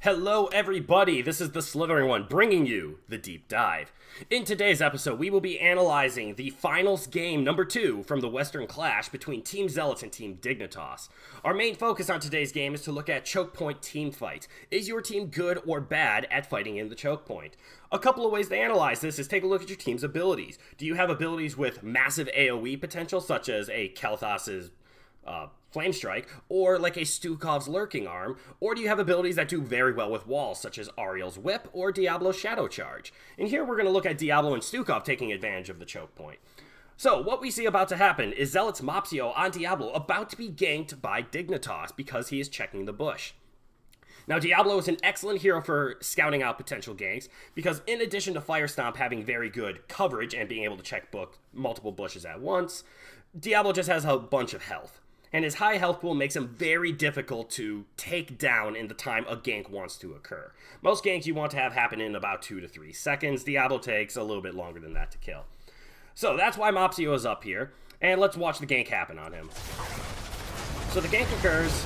Hello everybody, this is the Slithering One bringing you the Deep Dive. In today's episode, we will be analyzing the finals game number 2 from the Western Clash between Team Zealots and Team Dignitas. Our main focus on today's game is to look at choke point team fight. Is your team good or bad at fighting in the choke point? A couple of ways to analyze this is take a look at your team's abilities. Do you have abilities with massive AoE potential, such as a Kalthas's Flame Strike, or like a Stukov's Lurking Arm, or do you have abilities that do very well with walls, such as Ariel's Whip or Diablo's Shadow Charge? And here we're going to look at Diablo and Stukov taking advantage of the choke point. So, what we see about to happen is Zealot's Mopsio on Diablo about to be ganked by Dignitas because he is checking the bush. Now, Diablo is an excellent hero for scouting out potential ganks, because in addition to Fire Stomp having very good coverage and being able to check multiple bushes at once, Diablo just has a bunch of health. And his high health pool makes him very difficult to take down in the time a gank wants to occur. Most ganks you want to have happen in about 2 to 3 seconds. Diablo takes a little bit longer than that to kill. So that's why Mopsio is up here, and let's watch the gank happen on him. So the gank occurs,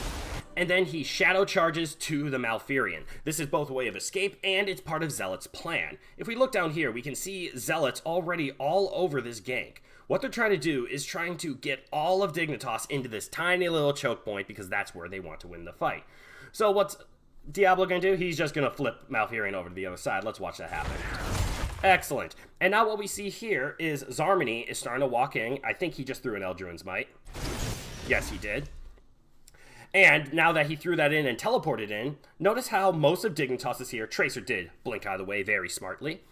and then he shadow charges to the Malfurion. This is both a way of escape, and it's part of Zealot's plan. If we look down here, we can see Zealots already all over this gank. What they're trying to do is trying to get all of Dignitas into this tiny little choke point because that's where they want to win the fight. So what's Diablo going to do? He's just going to flip Malfurion over to the other side. Let's watch that happen. Excellent. And now what we see here is Zarmony is starting to walk in. I think he just threw an Eldruin's Might. Yes, he did. And now that he threw that in and teleported in, notice how most of Dignitas is here. Tracer did blink out of the way very smartly.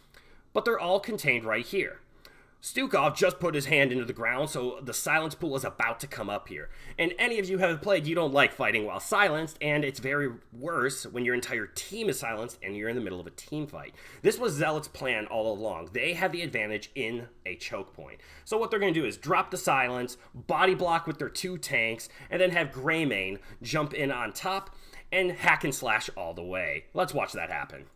But they're all contained right here. Stukov just put his hand into the ground, so the silence pool is about to come up here. And any of you who have played, you don't like fighting while silenced, and it's very worse when your entire team is silenced and you're in the middle of a team fight. This was Zealot's plan all along. They have the advantage in a choke point. So what they're going to do is drop the silence, body block with their 2 tanks, and then have Greymane jump in on top and hack and slash all the way. Let's watch that happen.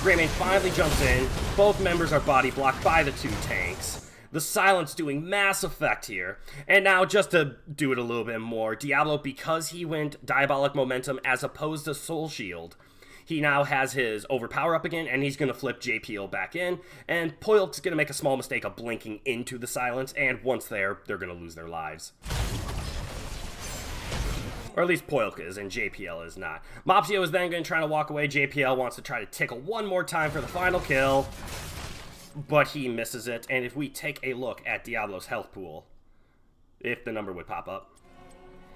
Greymane finally jumps in. Both members are body blocked by the 2 tanks. The silence doing mass effect here. And now, just to do it a little bit more, Diablo, because he went Diabolic Momentum as opposed to Soul Shield, he now has his Overpower up again, and he's going to flip JPL back in. And Poilk's going to make a small mistake of blinking into the silence, and once there, they're going to lose their lives. Or at least Poilk is, and JPL is not. Mopsio is then going to try to walk away. JPL wants to try to tickle one more time for the final kill, but he misses it. And if we take a look at Diablo's health pool, if the number would pop up,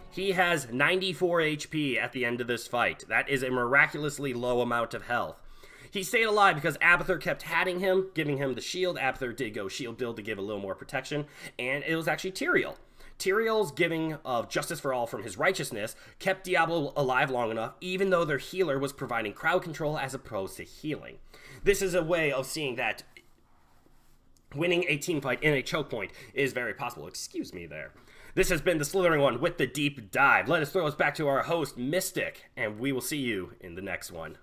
he has 94 HP at the end of this fight. That is a miraculously low amount of health. He stayed alive because Abathur kept hatting him, giving him the shield. Abathur did go shield build to give a little more protection, and it was actually Tyrael. Tyrael's giving of Justice for All from his righteousness kept Diablo alive long enough, even though their healer was providing crowd control as opposed to healing. This is a way of seeing that winning a team fight in a choke point is very possible. Excuse me there. This has been the Slithering One with the Deep Dive. Let us throw us back to our host, Mystic, and we will see you in the next one.